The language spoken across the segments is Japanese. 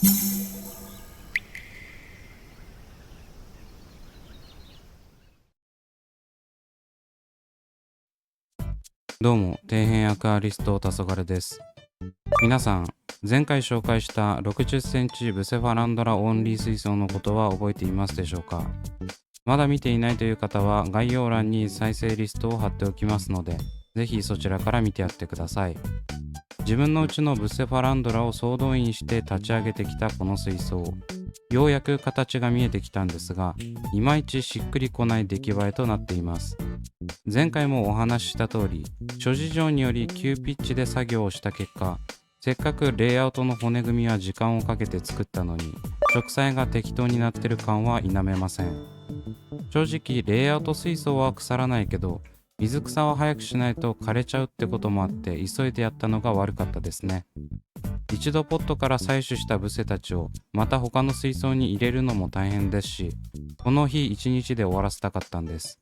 どうも、底辺アクアリスト黄昏です。皆さん、前回紹介した60センチブセファランドラオンリー水槽のことは覚えていますでしょうか？まだ見ていないという方は概要欄に再生リストを貼っておきますので、ぜひそちらから見てやってください。自分のうちのブセファランドラを総動員して立ち上げてきたこの水槽。ようやく形が見えてきたんですが、いまいちしっくりこない出来栄えとなっています。前回もお話しした通り、諸事情により急ピッチで作業をした結果、せっかくレイアウトの骨組みは時間をかけて作ったのに、植栽が適当になってる感は否めません。正直、レイアウト水槽は腐らないけど、水草は早くしないと枯れちゃうってこともあって急いでやったのが悪かったですね。一度ポットから採取したブセたちをまた他の水槽に入れるのも大変ですし、この日一日で終わらせたかったんです。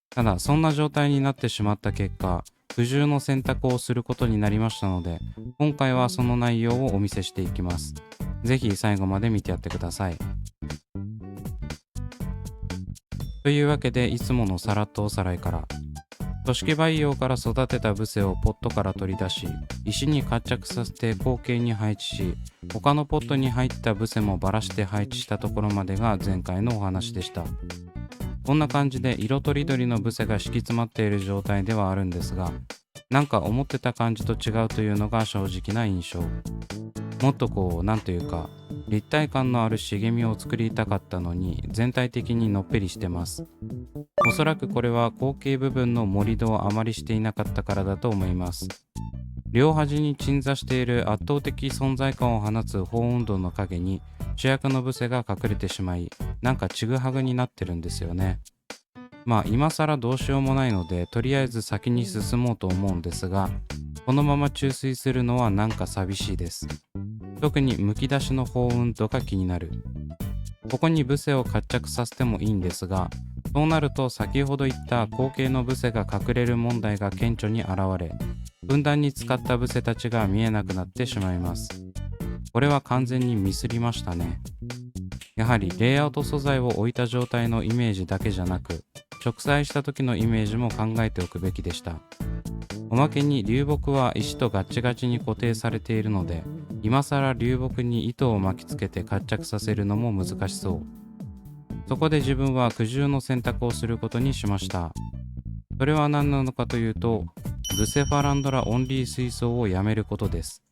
ただそんな状態になってしまった結果、苦渋の選択をすることになりましたので、今回はその内容をお見せしていきます。ぜひ最後まで見てやってください。というわけで、いつものさらっとおさらいから。組織培養から育てたブセをポットから取り出し、石に活着させて後傾に配置し、他のポットに入ったブセもばらして配置したところまでが前回のお話でした。こんな感じで色とりどりのブセが敷き詰まっている状態ではあるんですが、なんか思ってた感じと違うというのが正直な印象。もっとなんというか、立体感のある茂みを作りたかったのに、全体的にのっぺりしてます。おそらくこれは後傾部分の盛り土をあまりしていなかったからだと思います。両端に鎮座している圧倒的存在感を放つ鳳雲洞の影に主役のブセが隠れてしまい、なんかちぐはぐになってるんですよね。まあ今更どうしようもないので、とりあえず先に進もうと思うんですが、このまま注水するのはなんか寂しいです。特にむき出しの鳳雲洞が気になる。ここにブセを活着させてもいいんですが、そうなると先ほど言った後傾のブセが隠れる問題が顕著に現れ、ふんだんに使ったブセたちが見えなくなってしまいます。これは完全にミスりましたね。やはりレイアウト素材を置いた状態のイメージだけじゃなく、植栽した時のイメージも考えておくべきでした。おまけに流木は石とガッチガチに固定されているので、今更流木に糸を巻きつけて活着させるのも難しそう。そこで自分は苦渋の選択をすることにしました。それは何なのかというと、ブセファランドラオンリー水槽をやめることです。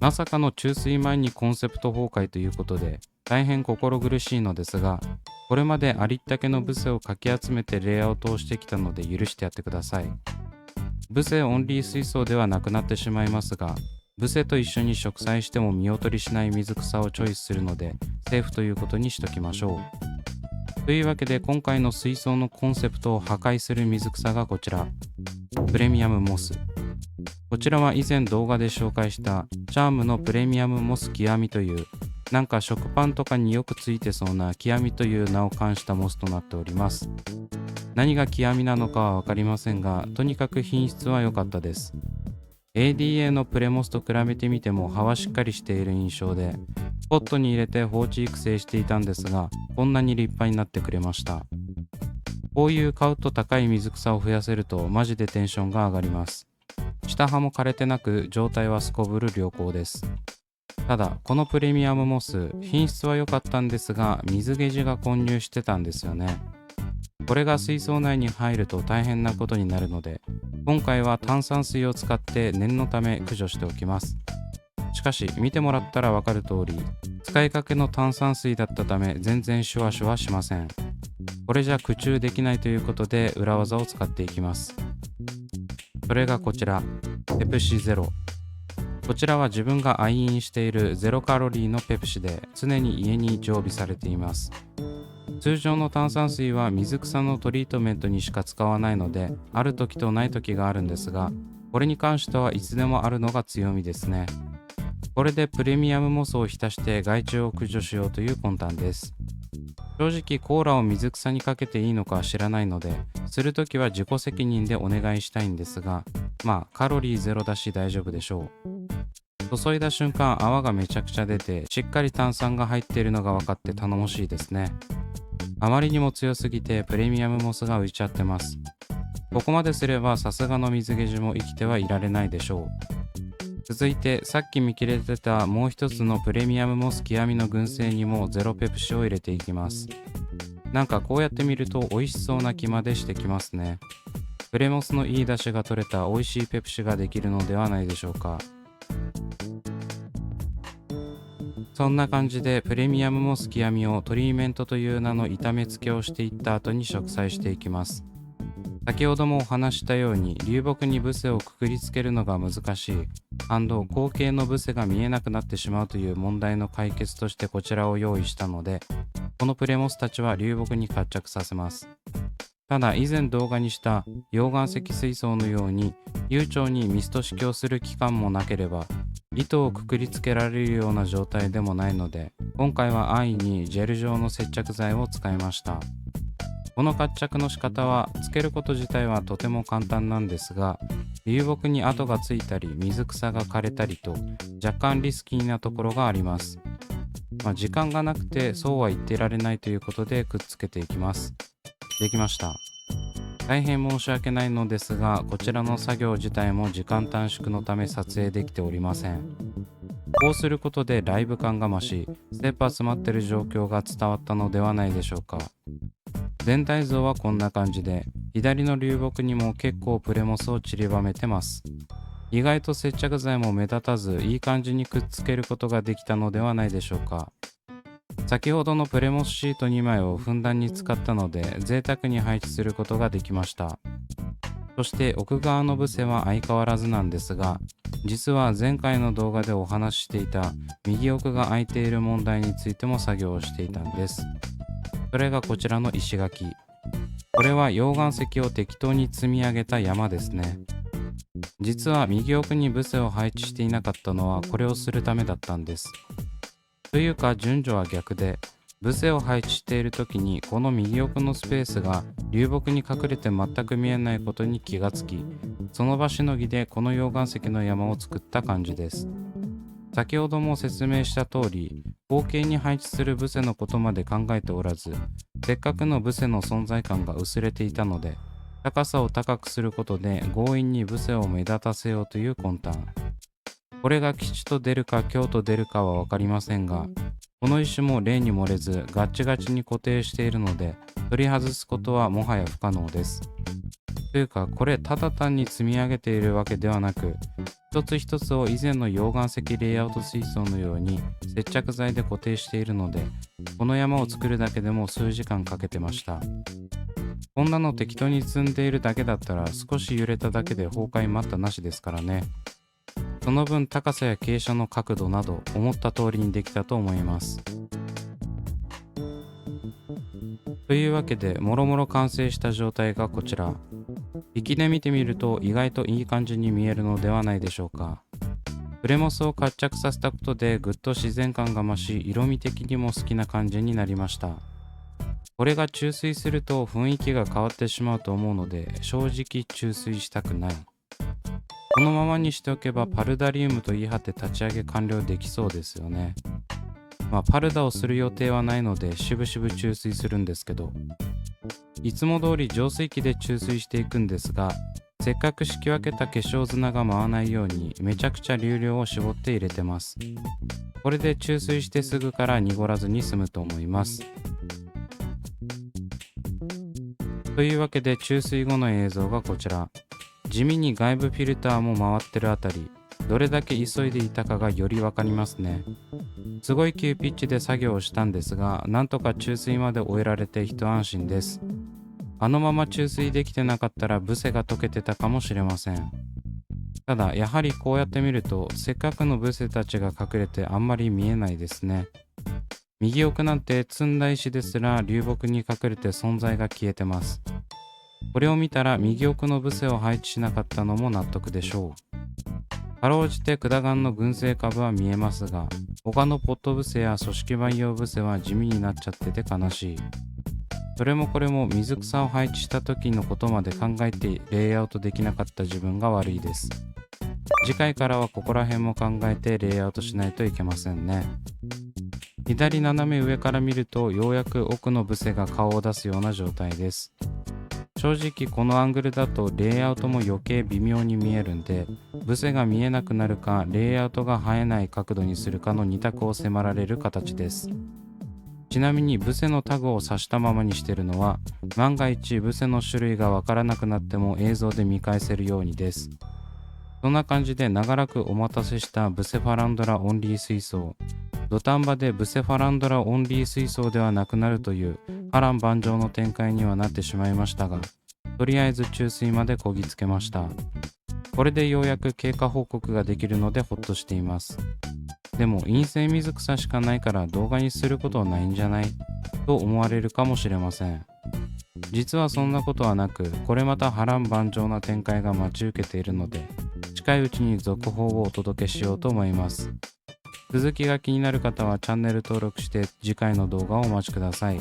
まさかの注水前にコンセプト崩壊ということで、大変心苦しいのですが、これまでありったけのブセをかき集めてレイアウトをしてきたので許してやってください。ブセオンリー水槽ではなくなってしまいますが、ブセと一緒に植栽しても見劣りしない水草をチョイスするので、セーフということにしときましょう。というわけで、今回の水槽のコンセプトを破壊する水草がこちら。プレミアムモス。こちらは以前動画で紹介したチャームのプレミアムモス極みという、なんか食パンとかによくついてそうな極みという名を冠したモスとなっております。何が極みなのかはわかりませんが、とにかく品質は良かったです。ADA のプレモスと比べてみても葉はしっかりしている印象で、ポットに入れて放置育成していたんですが、こんなに立派になってくれました。こういう買うと高い水草を増やせるとマジでテンションが上がります。下葉も枯れてなく、状態はすこぶる良好です。ただ、このプレミアムモス、品質は良かったんですが、水ゲジが混入してたんですよね。これが水槽内に入ると大変なことになるので、今回は炭酸水を使って念のため駆除しておきます。しかし見てもらったらわかる通り、使いかけの炭酸水だったため全然シュワシュワしません。これじゃ駆逐できないということで裏技を使っていきます。それがこちら、ペプシゼロ。こちらは自分が愛飲しているゼロカロリーのペプシで、常に家に常備されています。通常の炭酸水は水草のトリートメントにしか使わないので、ある時とない時があるんですが、これに関してはいつでもあるのが強みですね。これでプレミアムモスを浸して害虫を駆除しようという魂胆です。正直コーラを水草にかけていいのかは知らないので、するときは自己責任でお願いしたいんですが、まあカロリーゼロだし大丈夫でしょう。注いだ瞬間泡がめちゃくちゃ出て、しっかり炭酸が入っているのが分かって頼もしいですね。あまりにも強すぎてプレミアムモスが浮いちゃってます。ここまですればさすがの水ゲジも生きてはいられないでしょう。続いてさっき見切れてたもう一つのプレミアムモス極みの群生にもゼロペプシを入れていきます。なんかこうやって見ると美味しそうな気までしてきますね。プレモスのいい出汁が取れた美味しいペプシができるのではないでしょうか。そんな感じでプレミアムモス極みをトリーメントという名の炒め付けをしていった後に植栽していきます。先ほどもお話したように流木にブセをくくりつけるのが難しい後継のブセが見えなくなってしまうという問題の解決としてこちらを用意したので、このプレモスたちは流木に活着させます。ただ以前動画にした溶岩石水槽のように悠長にミスト式をする期間もなければ糸をくくりつけられるような状態でもないので、今回は安易にジェル状の接着剤を使いました。この活着の仕方はつけること自体はとても簡単なんですが、流木に跡がついたり水草が枯れたりと若干リスキーなところがあります。時間がなくてそうは言ってられないということでくっつけていきます。できました。大変申し訳ないのですが、こちらの作業自体も時間短縮のため撮影できておりません。こうすることでライブ感が増し、切羽詰まってる状況が伝わったのではないでしょうか。全体像はこんな感じで、左の流木にも結構プレモスを散りばめてます。意外と接着剤も目立たず、いい感じにくっつけることができたのではないでしょうか。先ほどのプレモスシート2枚をふんだんに使ったので贅沢に配置することができました。そして奥側のブセは相変わらずなんですが、実は前回の動画でお話ししていた右奥が空いている問題についても作業をしていたんです。それがこちらの石垣。これは溶岩石を適当に積み上げた山ですね。実は右奥にブセを配置していなかったのはこれをするためだったんです。というか順序は逆で、ブセを配置している時にこの右奥のスペースが流木に隠れて全く見えないことに気がつき、その場しのぎでこの溶岩石の山を作った感じです。先ほども説明した通り、後継に配置するブセのことまで考えておらず、せっかくのブセの存在感が薄れていたので、高さを高くすることで強引にブセを目立たせようという魂胆。これが吉と出るか凶と出るかは分かりませんが、この石も例に漏れずガッチガチに固定しているので、取り外すことはもはや不可能です。というか、これただ単に積み上げているわけではなく、一つ一つを以前の溶岩石レイアウト水槽のように接着剤で固定しているので、この山を作るだけでも数時間かけてました。こんなの適当に積んでいるだけだったら少し揺れただけで崩壊待ったなしですからね。その分高さや傾斜の角度など思った通りにできたと思います。というわけでもろもろ完成した状態がこちら。引きで見てみると意外といい感じに見えるのではないでしょうか。プレモスを活着させたことでぐっと自然感が増し、色味的にも好きな感じになりました。これが注水すると雰囲気が変わってしまうと思うので、正直注水したくない。このままにしておけばパルダリウムと言い張って立ち上げ完了できそうですよね。パルダをする予定はないのでしぶしぶ注水するんですけど、いつも通り浄水器で注水していくんですが、せっかく敷き分けた化粧砂が舞わないようにめちゃくちゃ流量を絞って入れてます。これで注水してすぐから濁らずに済むと思います。というわけで注水後の映像がこちら。地味に外部フィルターも回ってるあたり、どれだけ急いでいたかがよりわかりますね。すごい急ピッチで作業をしたんですが、なんとか注水まで終えられて一安心です。あのまま注水できてなかったらブセが溶けてたかもしれません。ただやはりこうやって見るとせっかくのブセたちが隠れてあんまり見えないですね。右奥なんて積んだ石ですら流木に隠れて存在が消えてます。これを見たら右奥のブセを配置しなかったのも納得でしょう。かろうじて管岩の群生株は見えますが、他のポットブセや組織培養ブセは地味になっちゃってて悲しい。それもこれも水草を配置した時のことまで考えてレイアウトできなかった自分が悪いです。次回からはここら辺も考えてレイアウトしないといけませんね。左斜め上から見るとようやく奥のブセが顔を出すような状態です。正直このアングルだとレイアウトも余計微妙に見えるんで、ブセが見えなくなるかレイアウトが生えない角度にするかの2択を迫られる形です。ちなみにブセのタグを挿したままにしてるのは、万が一ブセの種類がわからなくなっても映像で見返せるようにです。そんな感じで長らくお待たせしたブセファランドラオンリー水槽、土壇場でブセファランドラオンリー水槽ではなくなるという波乱万丈の展開にはなってしまいましたが、とりあえず注水までこぎつけました。これでようやく経過報告ができるのでほっとしています。でも陰性水草しかないから動画にすることはないんじゃないと思われるかもしれません。実はそんなことはなく、これまた波乱万丈な展開が待ち受けているので、近いうちに続報をお届けしようと思います。続きが気になる方はチャンネル登録して次回の動画をお待ちください。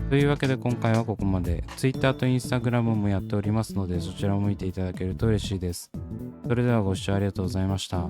というわけで今回はここまで。Twitter と Instagram もやっておりますので、そちらも見ていただけると嬉しいです。それではご視聴ありがとうございました。